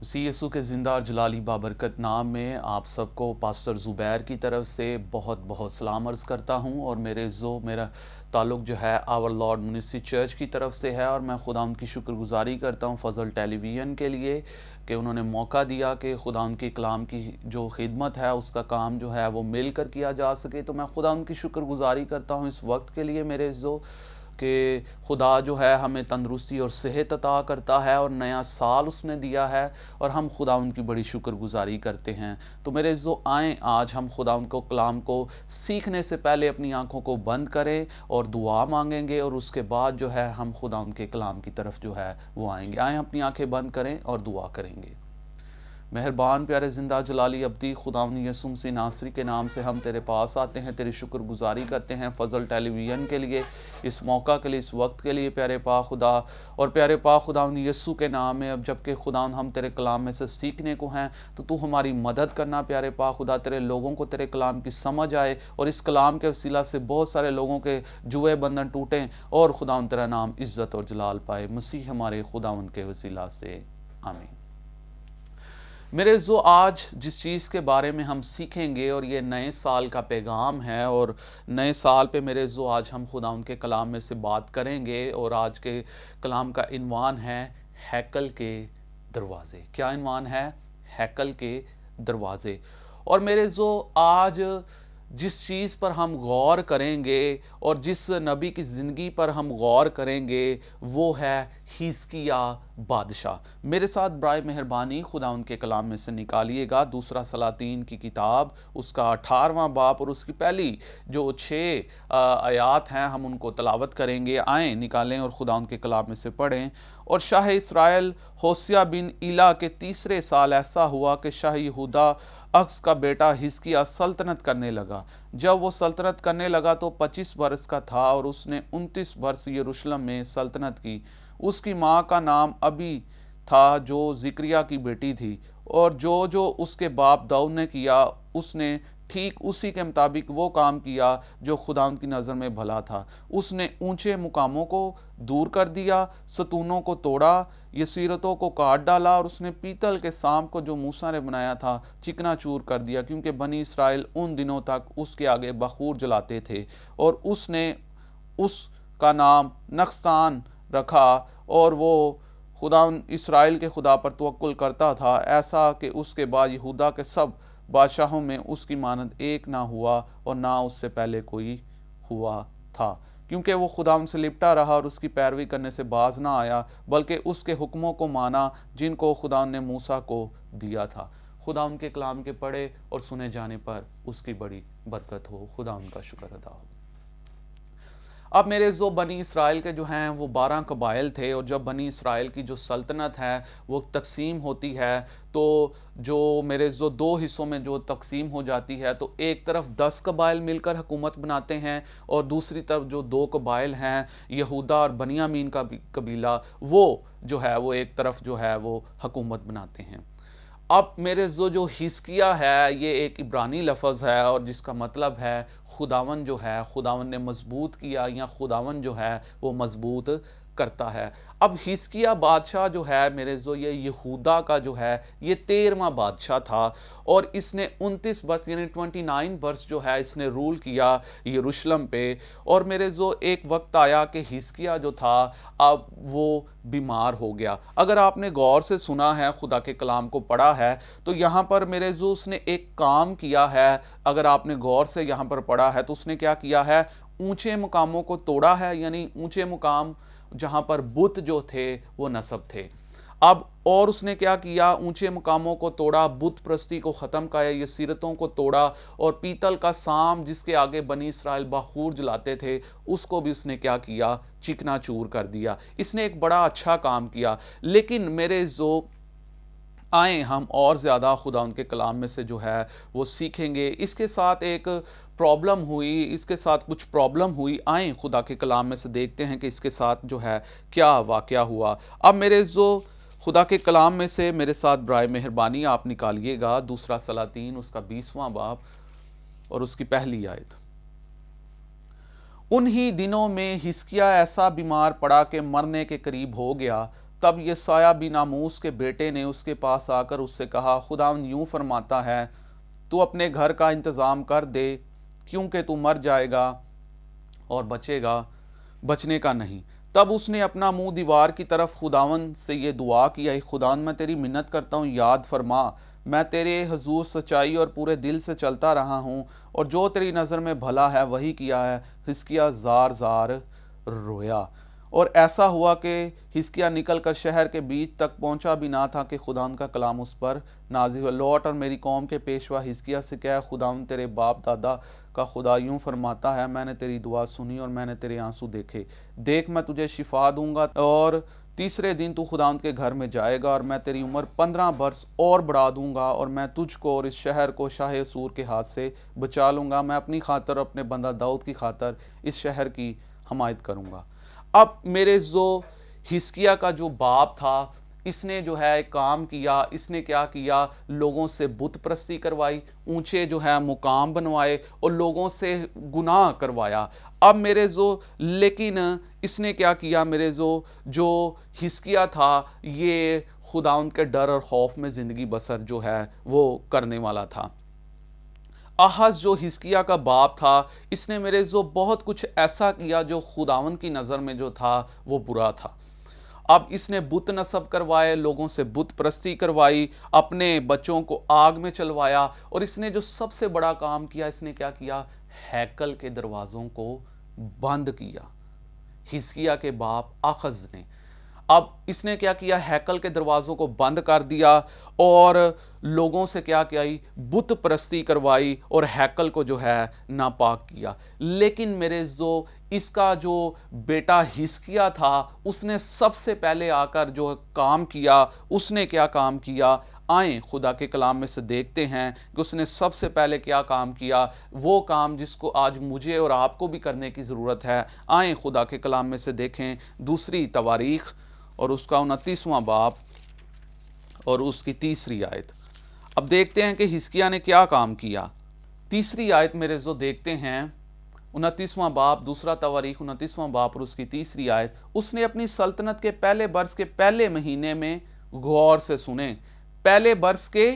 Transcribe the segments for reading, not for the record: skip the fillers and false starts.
مسیح یسوع کے زندہ اور جلالی بابرکت نام میں آپ سب کو پاسٹر زبیر کی طرف سے بہت بہت سلام عرض کرتا ہوں، اور میرا تعلق جو ہے آور لارڈ منسٹری چرچ کی طرف سے ہے، اور میں خداوند کی شکر گزاری کرتا ہوں فضل ٹیلی ویژن کے لیے کہ انہوں نے موقع دیا کہ خداوند کے کلام کی جو خدمت ہے اس کا کام جو ہے وہ مل کر کیا جا سکے۔ تو میں خداوند کی شکر گزاری کرتا ہوں اس وقت کے لیے میرے عزیزو کہ خدا جو ہے ہمیں تندرستی اور صحت عطا کرتا ہے، اور نیا سال اس نے دیا ہے، اور ہم خدا ان کی بڑی شکر گزاری کرتے ہیں۔ تو میرے عزیزو آئیں آج ہم خدا ان کو کلام کو سیکھنے سے پہلے اپنی آنکھوں کو بند کریں اور دعا مانگیں گے، اور اس کے بعد جو ہے ہم خدا ان کے کلام کی طرف جو ہے وہ آئیں گے۔ آئیں اپنی آنکھیں بند کریں اور دعا کریں گے۔ مہربان پیارے زندہ جلالی ابدی خداوند یسوع مسیح ناصری کے نام سے ہم تیرے پاس آتے ہیں، تیری شکر گزاری کرتے ہیں فضل ٹیلی ویژن کے لیے، اس موقع کے لیے، اس وقت کے لیے پیارے پاک خدا۔ اور پیارے پاک خداوند یسوع کے نام میں اب جب کہ خداوند ہم تیرے کلام میں سے سیکھنے کو ہیں تو ہماری مدد کرنا پیارے پاک خدا، تیرے لوگوں کو تیرے کلام کی سمجھ آئے، اور اس کلام کے وسیلہ سے بہت سارے لوگوں کے جوئے بندھن ٹوٹیں، اور خداوند تیرا نام عزت اور جلال پائے، مسیح ہمارے خداوند کے وسیلہ سے آمین۔ میرے عزیزو آج جس چیز کے بارے میں ہم سیکھیں گے، اور یہ نئے سال کا پیغام ہے، اور نئے سال پہ میرے عزیزو آج ہم خدا ان کے کلام میں سے بات کریں گے، اور آج کے کلام کا عنوان ہے ہیکل کے دروازے۔ کیا عنوان ہے؟ ہیکل کے دروازے۔ اور میرے عزیزو آج جس چیز پر ہم غور کریں گے اور جس نبی کی زندگی پر ہم غور کریں گے وہ ہے حزقیاہ بادشاہ۔ میرے ساتھ برائے مہربانی خدا ان کے کلام میں سے نکالیے گا دوسرا سلاطین کی کتاب، اس کا 18واں باب اور اس کی پہلی جو 6 آیات ہیں ہم ان کو تلاوت کریں گے۔ آئیں نکالیں اور خدا ان کے کلام میں سے پڑھیں۔ اور شاہ اسرائیل ہوسیہ بن ایلا کے 3 سال ایسا ہوا کہ شاہ یہودا اخز کا بیٹا حزقیاہ سلطنت کرنے لگا۔ جب وہ سلطنت کرنے لگا تو 25 برس کا تھا، اور اس نے 29 برس یروشلم میں سلطنت کی۔ اس کی ماں کا نام ابی تھا جو زکریا کی بیٹی تھی، اور جو اس کے باپ داؤد نے کیا اس نے ٹھیک اسی کے مطابق وہ کام کیا جو خداوند کی نظر میں بھلا تھا۔ اس نے اونچے مقاموں کو دور کر دیا، ستونوں کو توڑا، یسیرتوں کو کاٹ ڈالا، اور اس نے پیتل کے سانپ کو جو موسیٰ نے بنایا تھا چکنا چور کر دیا، کیونکہ بنی اسرائیل ان دنوں تک اس کے آگے بخور جلاتے تھے۔ اور اس نے اس کا نام نقصان رکھا، اور وہ خدا اسرائیل کے خدا پر توکل کرتا تھا، ایسا کہ اس کے بعد یہودا کے سب بادشاہوں میں اس کی مانند ایک نہ ہوا، اور نہ اس سے پہلے کوئی ہوا تھا، کیونکہ وہ خدا ان سے لپٹا رہا اور اس کی پیروی کرنے سے باز نہ آیا، بلکہ اس کے حکموں کو مانا جن کو خدا نے موسیٰ کو دیا تھا۔ خدا ان کے کلام کے پڑھے اور سنے جانے پر اس کی بڑی برکت ہو۔ خدا ان کا شکر ادا ہو۔ اب میرے بنی اسرائیل کے جو ہیں وہ 12 قبائل تھے، اور جب بنی اسرائیل کی جو سلطنت ہے وہ تقسیم ہوتی ہے تو جو میرے 2 حصوں میں جو تقسیم ہو جاتی ہے تو ایک طرف 10 قبائل مل کر حکومت بناتے ہیں، اور دوسری طرف جو 2 قبائل ہیں یہودا اور بنیامین کا قبیلہ، وہ جو ہے وہ ایک طرف جو ہے وہ حکومت بناتے ہیں۔ اب میرے جو حزقیاہ ہے یہ ایک عبرانی لفظ ہے، اور جس کا مطلب ہے خداون جو ہے، خداون نے مضبوط کیا، یا خداون جو ہے وہ مضبوط کرتا ہے۔ اب حزقیاہ بادشاہ جو ہے میرے یہ یہودا کا جو ہے یہ 13واں بادشاہ تھا، اور اس نے 29 برس یعنی 29 برس جو ہے اس نے رول کیا یروشلم پہ۔ اور میرے ایک وقت آیا کہ حزقیاہ جو تھا اب وہ بیمار ہو گیا۔ اگر آپ نے غور سے سنا ہے، خدا کے کلام کو پڑھا ہے، تو یہاں پر میرے اس نے ایک کام کیا ہے۔ اگر آپ نے غور سے یہاں پر پڑھا ہے تو اس نے کیا کیا ہے؟ اونچے مقاموں کو توڑا ہے، یعنی اونچے مقام جہاں پر بت جو تھے وہ نصب تھے۔ اب اور اس نے کیا کیا؟ اونچے مقاموں کو توڑا، بت پرستی کو ختم کیا، یسیرتوں کو توڑا، اور پیتل کا سام جس کے آگے بنی اسرائیل بخور جلاتے تھے اس کو بھی اس نے کیا کیا؟ چکنا چور کر دیا۔ اس نے ایک بڑا اچھا کام کیا، لیکن میرے آئیں ہم اور زیادہ خدا ان کے کلام میں سے جو ہے وہ سیکھیں گے۔ اس کے ساتھ ایک پرابلم ہوئی، اس کے ساتھ کچھ پرابلم ہوئی۔ آئیں خدا کے کلام میں سے دیکھتے ہیں کہ اس کے ساتھ جو ہے کیا واقعہ ہوا۔ اب میرے خدا کے کلام میں سے میرے ساتھ برائے مہربانی آپ نکالیے گا دوسرا سلاطین اس کا 20واں باب اور اس کی پہلی آیت۔ انہی دنوں میں حزقیاہ ایسا بیمار پڑا کہ مرنے کے قریب ہو گیا۔ तब यसायाह बिन आमोस के बेटे ने उसके पास आकर उससे कहा, खुदावंद यूं फरमाता है, तू अपने घर का इंतज़ाम कर दे, क्योंकि तू मर जाएगा और बचने का नहीं। तब उसने अपना मुंह दीवार की तरफ खुदावंद से ये दुआ किया, खुदावंद मैं तेरी मिन्नत करता हूँ, याद फरमा, मैं तेरे हजूर सच्चाई और पूरे दिल से चलता रहा हूँ और जो तेरी नज़र में भला है वही किया है। हिजकिय्याह जार जार रोया। और ऐसा हुआ कि हिजकिय्याह निकल कर शहर के बीच तक पहुंचा भी ना था कि खुदावंद का कलाम उस पर नाज़िल हुआ। लौट और मेरी कौम के पेशवा हिजकिय्याह से कह, खुदावंद तेरे बाप दादा का खुदा यूं फरमाता है, मैंने तेरी दुआ सुनी और मैंने तेरे आंसू देखे। देख मैं तुझे शिफा दूंगा और तीसरे दिन तू खुदावंद के घर में जाएगा और मैं तेरी उम्र 15 बरस और बढ़ा दूंगा और मैं तुझको और इस शहर को शाह असूर के हाथ से बचा लूँगा। मैं अपनी खातर और अपने बंदा दाऊद की खातर इस शहर की हमायत करूँगा। अब मेरे जो हिजकिय्याह का जो बाप था, इसने जो है काम किया, इसने क्या किया, लोगों से बुत परस्ती करवाई, ऊंचे जो है मुकाम बनवाए और लोगों से गुनाह करवाया। अब मेरे लेकिन इसने क्या किया, मेरे जो हिजकिय्याह था, ये खुदावंद के डर और खौफ में ज़िंदगी बसर जो है वो करने वाला था। आहज जो हिजकिय्याह का बाप था, इसने मेरे बहुत कुछ ऐसा किया जो खुदावंद की नज़र में जो था वो बुरा था। अब इसने बुत नस्ब करवाए, लोगों से बुत परस्ती करवाई, अपने बच्चों को आग में चलवाया और इसने जो सबसे बड़ा काम किया, इसने क्या किया, हैकल के दरवाज़ों को बंद किया। हिजकिय्याह के बाप आखज ने अब इसने क्या किया, हैकल के दरवाज़ों को बंद कर दिया और लोगों से क्या किया, बुत परस्ती करवाई और हैकल को जो है नापाक किया। लेकिन मेरे इसका जो बेटा हिजकिय्याह था, उसने सबसे पहले आकर जो काम किया, उसने क्या काम किया, आए खुदा के कलाम में से देखते हैं कि उसने सबसे पहले क्या काम किया, वो काम जिसको आज मुझे और आपको भी करने की ज़रूरत है। आए खुदा के कलाम में से देखें दूसरी तवारीख और उसका 29वां बाब और उसकी तीसरी आयत। अब देखते हैं कि हिजकिय्याह ने क्या काम किया। तीसरी आयत मेरे देखते हैं, 29वां बाब, दूसरा तवारीख 29वां बाब और उसकी तीसरी आयत। उसने अपनी सल्तनत के पहले बरस के पहले महीने में, गौर से सुने, पहले बरस के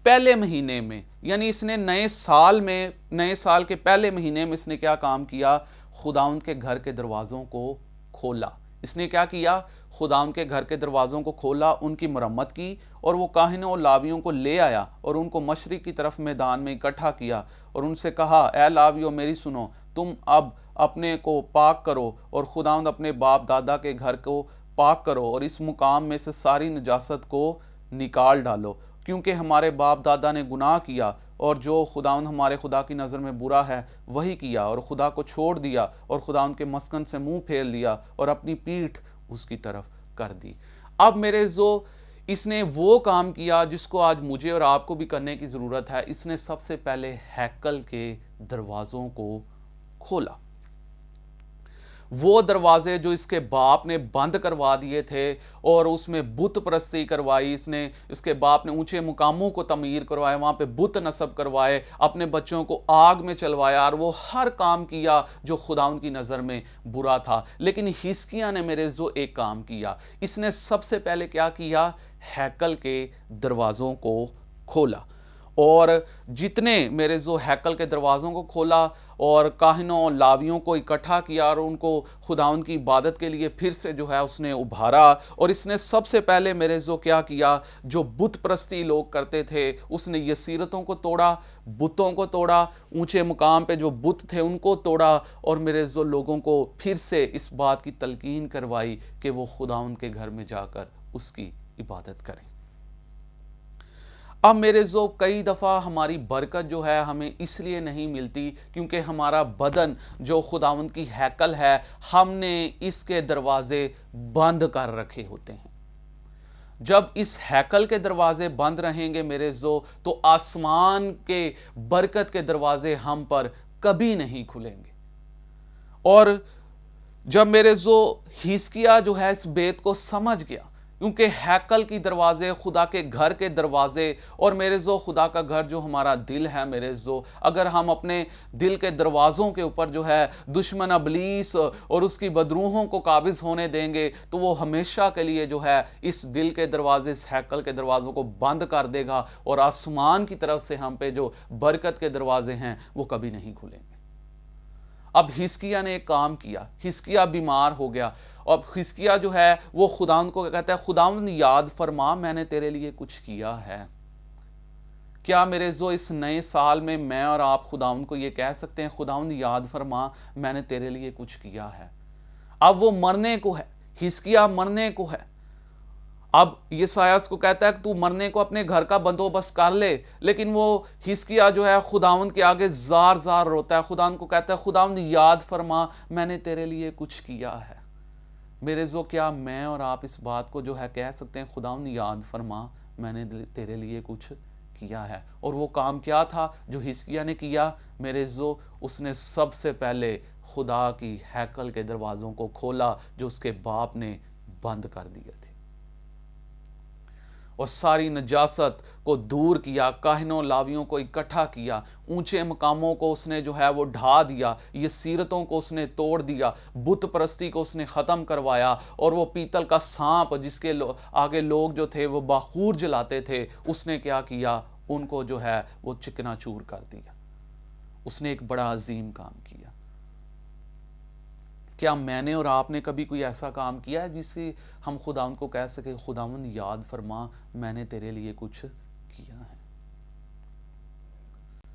पहले महीने में, यानी इसने नए साल के पहले महीने में इसने क्या काम किया, खुदावंद के घर के दरवाज़ों को खोला। इसने क्या किया, खुदावंद के घर के दरवाज़ों को खोला, उनकी मरम्मत की और वो काहिनों और लावियों को ले आया और उनको मशरिक की तरफ मैदान में इकट्ठा किया और उनसे कहा, ए लावियों मेरी सुनो, तुम अब अपने को पाक करो और खुदावंद अपने बाप दादा के घर को पाक करो और इस मुकाम में से सारी नजासत को निकाल डालो, क्योंकि हमारे बाप दादा ने गुनाह किया और जो खुदावंद हमारे खुदा की नज़र में बुरा है वही किया और खुदा को छोड़ दिया और खुदावंद के मस्कन से मुंह फेर लिया और अपनी पीठ उसकी तरफ कर दी। अब मेरे इसने वो काम किया जिसको आज मुझे और आपको भी करने की ज़रूरत है। इसने सबसे पहले हैकल के दरवाज़ों को खोला। वो दरवाजे जो इसके बाप ने बंद करवा दिए थे और उसमें बुत परस्ती करवाई, इसके बाप ने ऊंचे मुकामों को तमीर करवाया, वहां पे बुत नस्ब करवाए, अपने बच्चों को आग में चलवाया और वो हर काम किया जो खुदावंद की नज़र में बुरा था। लेकिन हिजकिय्याह ने मेरे एक काम किया, इसने सबसे पहले क्या किया, हैकल के दरवाज़ों को खोला और जितने मेरे हैकल के दरवाज़ों को खोला और काहिनों लावियों को इकट्ठा किया और उनको खुदावंद की इबादत के लिए फिर से जो है उसने उभारा। और इसने सबसे पहले मेरे क्या किया, जो बुत परस्ती लोग करते थे, उसने यसीरतों को तोड़ा, बुतों को तोड़ा, ऊंचे मुकाम पे जो बुत थे उनको तोड़ा और मेरे लोगों को फिर से इस बात की तलकीन करवाई कि वो खुदावंद के घर में जाकर उसकी इबादत करें। अब मेरे कई दफ़ा हमारी बरकत जो है हमें इसलिए नहीं मिलती क्योंकि हमारा बदन जो खुदावंद की हैकल है, हमने इसके दरवाजे बंद कर रखे होते हैं। जब इस हैकल के दरवाजे बंद रहेंगे मेरे तो आसमान के बरकत के दरवाजे हम पर कभी नहीं खुलेंगे। और जब मेरे हिजकिय्याह जो है इस बेत को समझ गया کیونکہ ہیکل کی دروازے، خدا کے گھر کے دروازے، اور میرے زو خدا کا گھر جو ہمارا دل ہے میرے زو، اگر ہم اپنے دل کے دروازوں کے اوپر جو ہے دشمن ابلیس اور اس کی بدروحوں کو قابض ہونے دیں گے تو وہ ہمیشہ کے لیے جو ہے اس دل کے دروازے، اس ہیکل کے دروازوں کو بند کر دے گا، اور آسمان کی طرف سے ہم پہ جو برکت کے دروازے ہیں وہ کبھی نہیں کھلیں گے۔ اب حزقیہ نے ایک کام کیا، حزقیہ بیمار ہو گیا، اور حزقیہ جو ہے وہ خداوند کو کہتا ہے خداوند یاد فرما میں نے تیرے لیے کچھ کیا ہے۔ کیا میرے زو اس نئے سال میں اور آپ خداوند کو یہ کہہ سکتے ہیں خداوند یاد فرما میں نے تیرے لیے کچھ کیا ہے؟ اب وہ مرنے کو ہے، حزقیہ مرنے کو ہے۔ اب یسایاس کو کہتا ہے کہ تو مرنے کو اپنے گھر کا بندوبست کر لے، لیکن وہ حزقیہ جو ہے خداوند کے آگے زار زار روتا ہے، خداوند کو کہتا ہے خداوند یاد فرما میں نے تیرے لیے کچھ کیا ہے۔ میرے زو کیا میں اور آپ اس بات کو جو ہے کہہ سکتے ہیں خداوند یاد فرما میں نے تیرے لیے کچھ کیا ہے؟ اور وہ کام کیا تھا جو حزقیہ نے کیا میرے زو؟ اس نے سب سے پہلے خدا کی ہیکل کے دروازوں کو کھولا جو اس کے باپ نے بند کر دیے تھے، اور ساری نجاست کو دور کیا، کاہنوں لاویوں کو اکٹھا کیا، اونچے مقاموں کو اس نے جو ہے وہ ڈھا دیا، یہ سیرتوں کو اس نے توڑ دیا، بت پرستی کو اس نے ختم کروایا، اور وہ پیتل کا سانپ جس کے آگے لوگ جو تھے وہ باخور جلاتے تھے، اس نے کیا کیا؟ ان کو جو ہے وہ چکنا چور کر دیا۔ اس نے ایک بڑا عظیم کام کیا۔ کیا میں نے اور آپ نے کبھی کوئی ایسا کام کیا ہے جس سے ہم خداوند کو کہہ سکے خداوند یاد فرما میں نے تیرے لیے کچھ کیا ہے؟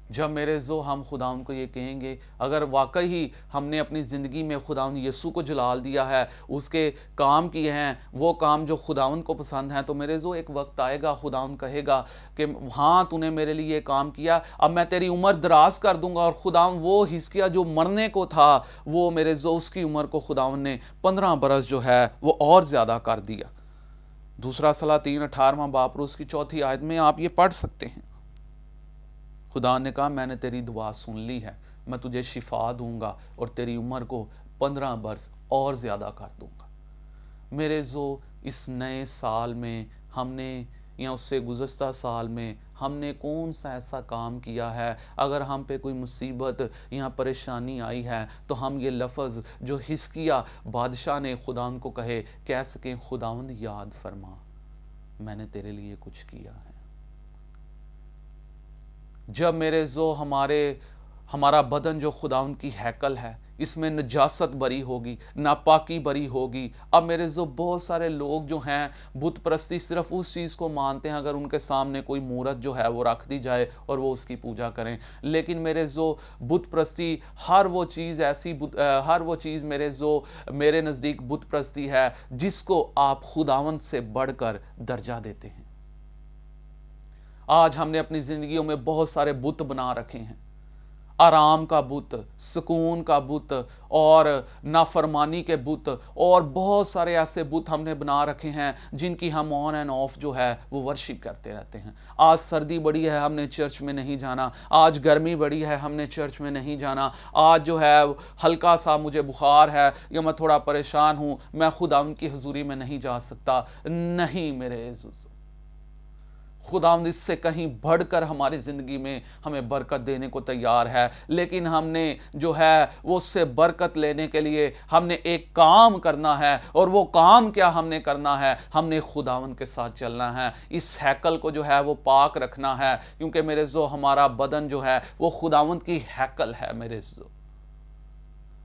جب میرے زو ہم خداوند کو یہ کہیں گے، اگر واقعی ہم نے اپنی زندگی میں خداوند یسوع کو جلال دیا ہے، اس کے کام کیے ہیں، وہ کام جو خداوند کو پسند ہیں، تو میرے زو ایک وقت آئے گا خداوند کہے گا کہ ہاں تو نے میرے لیے یہ کام کیا، اب میں تیری عمر دراز کر دوں گا۔ اور خداوند وہ حزقیہ جو مرنے کو تھا، وہ میرے زو اس کی عمر کو خداوند نے 15 برس جو ہے وہ اور زیادہ کر دیا۔ دوسرا سلاطین 18واں باب اس کی 4 آیت میں آپ یہ پڑھ سکتے ہیں۔ خدا نے کہا میں نے تیری دعا سن لی ہے، میں تجھے شفا دوں گا اور تیری عمر کو 15 برس اور زیادہ کر دوں گا۔ میرے زو اس نئے سال میں ہم نے یا اس سے گزشتہ سال میں ہم نے کون سا ایسا کام کیا ہے؟ اگر ہم پہ کوئی مصیبت یا پریشانی آئی ہے تو ہم یہ لفظ جو حزقیہ بادشاہ نے خداوند کو کہہ سکیں خداوند یاد فرما میں نے تیرے لیے کچھ کیا ہے۔ جب میرے زو ہمارا بدن جو خداوند کی ہیکل ہے، اس میں نجاست بری ہوگی، ناپاکی بری ہوگی۔ اب میرے زو بہت سارے لوگ جو ہیں بت پرستی صرف اس چیز کو مانتے ہیں اگر ان کے سامنے کوئی مورت جو ہے وہ رکھ دی جائے اور وہ اس کی پوجا کریں، لیکن میرے زو بت پرستی ہر وہ چیز میرے زو میرے نزدیک بت پرستی ہے جس کو آپ خداوند سے بڑھ کر درجہ دیتے ہیں۔ آج ہم نے اپنی زندگیوں میں بہت سارے بت بنا رکھے ہیں، آرام کا بت، سکون کا بت، اور نافرمانی کے بت، اور بہت سارے ایسے بت ہم نے بنا رکھے ہیں جن کی ہم آن اینڈ آف جو ہے وہ ورشپ کرتے رہتے ہیں۔ آج سردی بڑی ہے ہم نے چرچ میں نہیں جانا، آج گرمی بڑی ہے ہم نے چرچ میں نہیں جانا، آج جو ہے ہلکا سا مجھے بخار ہے یا میں تھوڑا پریشان ہوں، میں خداوند کی حضوری میں نہیں جا سکتا۔ نہیں میرے عزیز، خداوند اس سے کہیں بڑھ کر ہماری زندگی میں ہمیں برکت دینے کو تیار ہے، لیکن ہم نے جو ہے وہ اس سے برکت لینے کے لیے ہم نے ایک کام کرنا ہے، اور وہ کام کیا ہم نے کرنا ہے؟ ہم نے خداوند کے ساتھ چلنا ہے، اس ہیکل کو جو ہے وہ پاک رکھنا ہے، کیونکہ میرے زو ہمارا بدن جو ہے وہ خداوند کی ہیکل ہے۔ میرے زو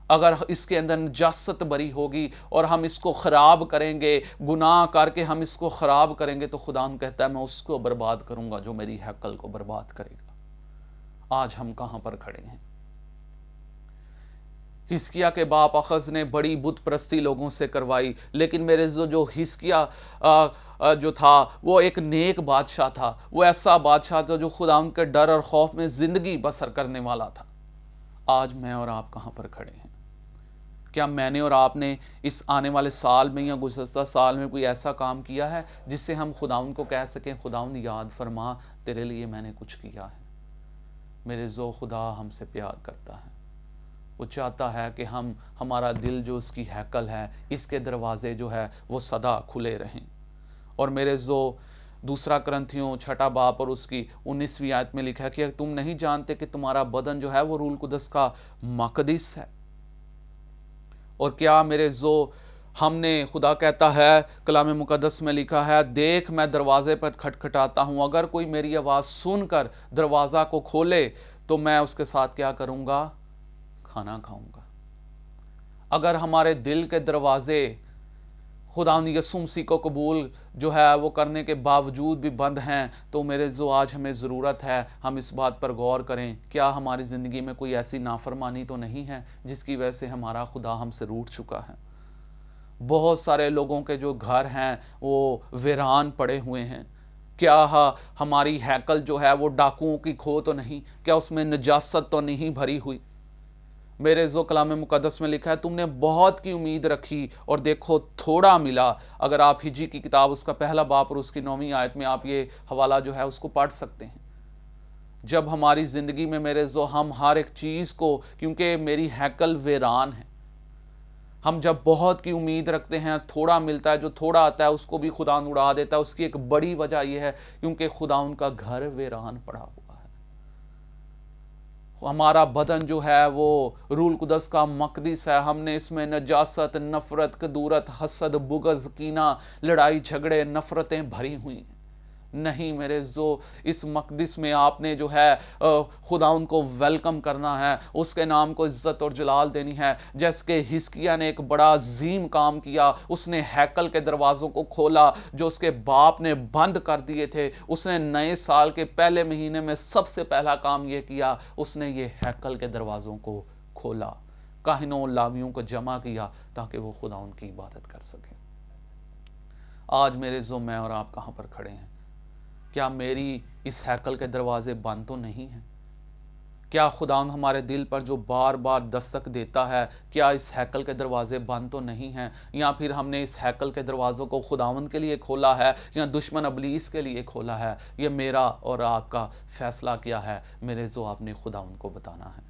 اگر اس کے اندر نجاست بری ہوگی اور ہم اس کو خراب کریں گے، گناہ کر کے ہم اس کو خراب کریں گے، تو خداوند کہتا ہے میں اس کو برباد کروں گا جو میری ہیکل کو برباد کرے گا۔ آج ہم کہاں پر کھڑے ہیں؟ حزقیہ کے باپ اخز نے بڑی بت پرستی لوگوں سے کروائی، لیکن میرے جو حزقیہ جو تھا وہ ایک نیک بادشاہ تھا، وہ ایسا بادشاہ تھا جو خداوند کے ڈر اور خوف میں زندگی بسر کرنے والا تھا۔ آج میں اور آپ کہاں پر کھڑے ہیں؟ کیا میں نے اور آپ نے اس آنے والے سال میں یا گزشتہ سال میں کوئی ایسا کام کیا ہے جس سے ہم خداوند کو کہہ سکیں خداوند یاد فرما تیرے لیے میں نے کچھ کیا ہے؟ میرے زو خدا ہم سے پیار کرتا ہے، وہ چاہتا ہے کہ ہمارا دل جو اس کی ہیکل ہے، اس کے دروازے جو ہے وہ سدا کھلے رہیں۔ اور میرے دوسرا کرنتھیوں 6 बाब اور उसकी 19वीं आयत में लिखा है कि तुम नहीं जानते कि तुम्हारा बदन जो है वो रूल कुदस का मकदस है। और क्या मेरे हमने, खुदा कहता है, कलाम मुकद्दस में लिखा है, देख मैं दरवाजे पर खटखटाता हूँ, अगर कोई मेरी आवाज़ सुनकर दरवाज़ा को खोले तो मैं उसके साथ क्या करूँगा? खाना खाऊँगा। अगर हमारे दिल के दरवाजे खुदावंद यीशु मसीह को कबूल जो है वो करने के बावजूद भी बंद हैं, तो मेरे आज हमें ज़रूरत है हम इस बात पर गौर करें, क्या हमारी ज़िंदगी में कोई ऐसी नाफरमानी तो नहीं है जिसकी वजह से हमारा खुदा हमसे रूठ चुका है। बहुत सारे लोगों के जो घर हैं वो वीरान पड़े हुए हैं। क्या हमारी हैकल जो है वो डाकुओं की खो तो नहीं? क्या उसमें नजासत तो नहीं भरी हुई? मेरे कलाम मुकद्दस में लिखा है, तुमने बहुत की उम्मीद रखी और देखो थोड़ा मिला। अगर आप हिजी की किताब उसका 1 बाब और उसकी 9वीं आयत में आप ये हवाला जो है उसको पढ़ सकते हैं। जब हमारी ज़िंदगी में मेरे हम हर एक चीज़ को, क्योंकि मेरी हैकल वीरान है, हम जब बहुत की उम्मीद रखते हैं, थोड़ा मिलता है, जो थोड़ा आता है उसको भी खुदा उड़ा देता है। उसकी एक बड़ी वजह यह है क्योंकि खुदा उनका घर वीरान पड़ा हुआ है। हमारा बदन जो है वो रूल कुदस का मकदस है। हमने इसमें नजासत, नफरत, कदूरत, हसद, बुगज, कीना, लड़ाई झगड़े, नफरतें भरी हुई हैं। नहीं मेरे इस मकदस में आपने जो है खुदा उनको वेलकम करना है, उसके नाम को इज्जत और जलाल देनी है। जैसे कि हिजकिय्याह ने एक बड़ा अजीम काम किया, उसने हैकल के दरवाज़ों को खोला जो उसके बाप ने बंद कर दिए थे। उसने नए साल के पहले महीने में सबसे पहला काम यह किया, उसने ये हैकल के दरवाज़ों को खोला, काहिनों लावियों को जमा किया ताकि वो खुदा उनकी इबादत कर सकें। आज मेरे मैं और आप कहाँ पर खड़े हैं? क्या मेरी इस हैकल के दरवाजे बंद तो नहीं हैं? क्या खुदावंद हमारे दिल पर जो बार बार दस्तक देता है, क्या इस हैकल के दरवाजे बंद तो नहीं हैं? या फिर हमने इस हैकल के दरवाज़ों को खुदावंद के लिए खोला है या दुश्मन अबलीस के लिए खोला है? ये मेरा और आपका फैसला क्या है? मेरे आपने खुदावंद को बताना है।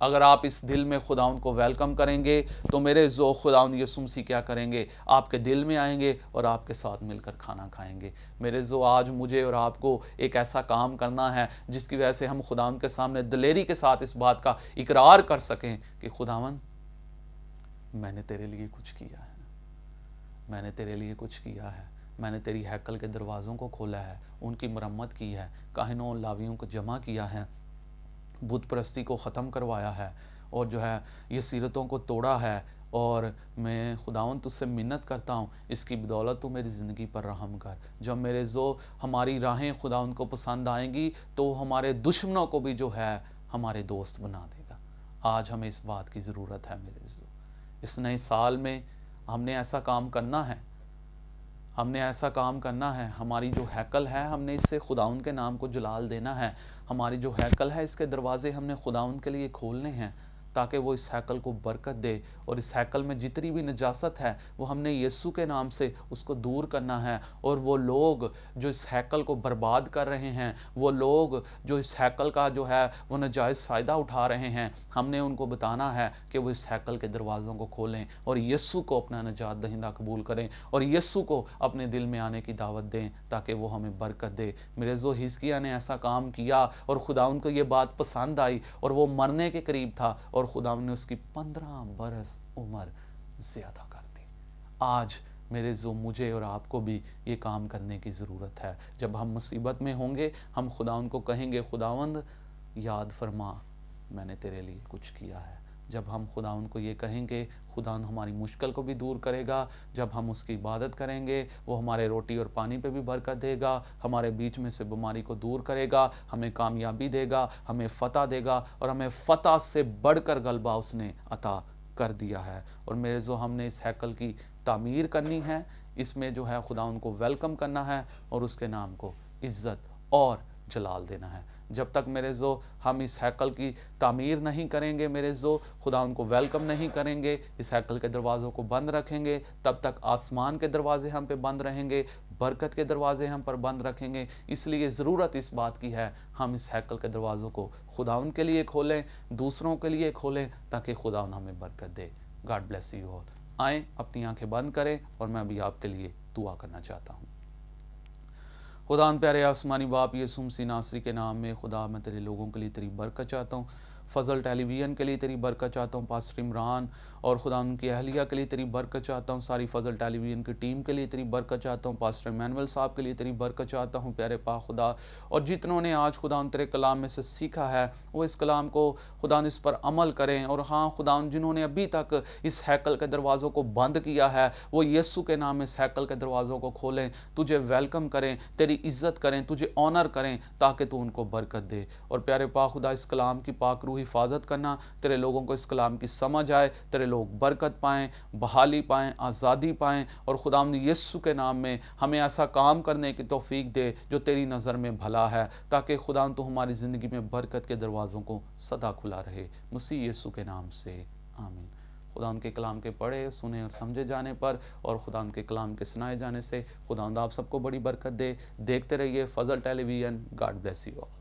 अगर आप इस दिल में खुदावंद को वेलकम करेंगे तो मेरे खुदावंद यीशु मसीह क्या करेंगे? आपके दिल में आएंगे और आपके साथ मिलकर खाना खाएंगे। मेरे आज मुझे और आपको एक ऐसा काम करना है जिसकी वजह से हम खुदावंद के सामने दिलेरी के साथ इस बात का इकरार कर सकें कि खुदावंद मैंने तेरे लिए कुछ किया है, मैंने तेरे लिए कुछ किया है, मैंने तेरी हैकल के दरवाज़ों को खोला है, उनकी मरम्मत की है, काहिनों लावियों को जमा किया है, बुत परस्ती को ख़त्म करवाया है और जो है ये सीरतों को तोड़ा है। और मैं खुदावंद तुझसे मिन्नत करता हूँ, इसकी बदौलत तू मेरी ज़िंदगी पर रहम कर। जब मेरे हमारी राहें खुदावंद को पसंद आएंगी तो हमारे दुश्मनों को भी जो है हमारे दोस्त बना देगा। आज हमें इस बात की ज़रूरत है मेरे इस नए साल में हमने ऐसा काम करना है, हमने ऐसा काम करना है। हमारी जो हैकल है हमने इससे खुदावंद के नाम को जलाल देना है। हमारी जो हैकल है इसके दरवाजे हमने खुदावंद के लिए खोलने हैं ताकि वो इस हैकल को बरकत दे। और इस हैकल में जितनी भी नजासत है वो हमने यीशु के नाम से उसको दूर करना है। और वो लोग जो इस हैकल को बर्बाद कर रहे हैं, वो लोग जो इस हैकल का जो है वो नाजायज़ फ़ायदा उठा रहे हैं, हमने उनको बताना है कि वो इस हैकल के दरवाज़ों को खोलें और यीशु को अपना निजात दहिंदा कबूल करें और यीशु को अपने दिल में आने की दावत दें ताकि वो हमें बरकत दे। मेरे हिजकिय्याह ने ऐसा काम किया और खुदावंद को ये बात पसंद आई और वो मरने के करीब था और खुदावंद ने उसकी 15 बरस उम्र ज़्यादा कर दी। आज मेरे मुझे और आपको भी ये काम करने की ज़रूरत है। जब हम मुसीबत में होंगे हम खुदावंद को कहेंगे, खुदावंद याद फरमा मैंने तेरे लिए कुछ किया है। जब हम खुदावंद को ये कहेंगे, खुदावंद हमारी मुश्किल को भी दूर करेगा। जब हम उसकी इबादत करेंगे वो हमारे रोटी और पानी पे भी बरकत देगा, हमारे बीच में से बीमारी को दूर करेगा, हमें कामयाबी देगा, हमें फ़तह देगा और हमें फ़तह से बढ़कर गलबा उसने अता कर दिया है। और मेरे हमने इस हैकल की तामीर करनी है, इसमें जो है खुदावंद को वेलकम करना है और उसके नाम को इज़्ज़त और जलाल देना है। जब तक मेरे हम इस हैकल की तामीर नहीं करेंगे, मेरे खुदा उनको वेलकम नहीं करेंगे, इस हैकल के दरवाज़ों को बंद रखेंगे, तब तक आसमान के दरवाजे हम पे बंद रहेंगे, बरकत के दरवाजे हम पर बंद रखेंगे। इसलिए ज़रूरत इस बात की है हम इस हैकल के दरवाज़ों को खुदावंद के लिए खोलें, दूसरों के लिए खोलें ताकि खुदावंद हमें बरकत दे। God bless you all. आएँ, अपनी आंखें बंद करें और मैं अभी आपके लिए दुआ करना चाहता हूँ। खुदा प्यारे आसमानी बाप यीशु मसीह नासरी के नाम में खुदा मैं तेरे लोगों के लिए तेरी बरकत चाहता हूँ। फ़ज़ल टेलीविज़न के लिए तेरी बरकत चाहता हूँ, पास्टर इमरान और खुदा उनकी अहलिया के लिए तेरी बरकत चाहता हूँ, सारी फ़ज़ल टेलीविज़न की टीम के लिए तेरी बरकत चाहता हूँ, पास्टर मैनुअल साहब के लिए तेरी बरकत चाहता हूँ प्यारे पाक खुदा। और जितनों ने आज खुदा तेरे कलाम में से सीखा है वो इस कलाम को खुदा इस पर अमल करें। और हाँ खुदा जिन्होंने अभी तक इस हैकल के दरवाज़ों को बंद किया है वो यीशु के नाम में इस हैकल के दरवाज़ों को खोलें, तुझे वेलकम करें, तेरी इज़्ज़त करें, तुझे ऑनर करें, ताकि तू उनको बरकत दे। और प्यारे पाक खुदा इस कलाम की पाक रूह हिफाजत करना, तेरे लोगों को इस कलाम की समझ आए, तेरे लोग बरकत पाएँ, बहाली पाएँ, आज़ादी पाएँ। और खुदा यीशु के नाम में हमें ऐसा काम करने की तौफीक दे जो तेरी नज़र में भला है, ताकि खुदा तो हमारी ज़िंदगी में बरकत के दरवाज़ों को सदा खुला रहे, मसीह यीशु के नाम से आमीन। खुदा उनके कलाम के पढ़े सुने और समझे जाने पर और खुदा उनके कलाम के सुनाए जाने से खुदा आप सबको बड़ी बरकत दे। देखते रहिए Fazal television. God bless you all.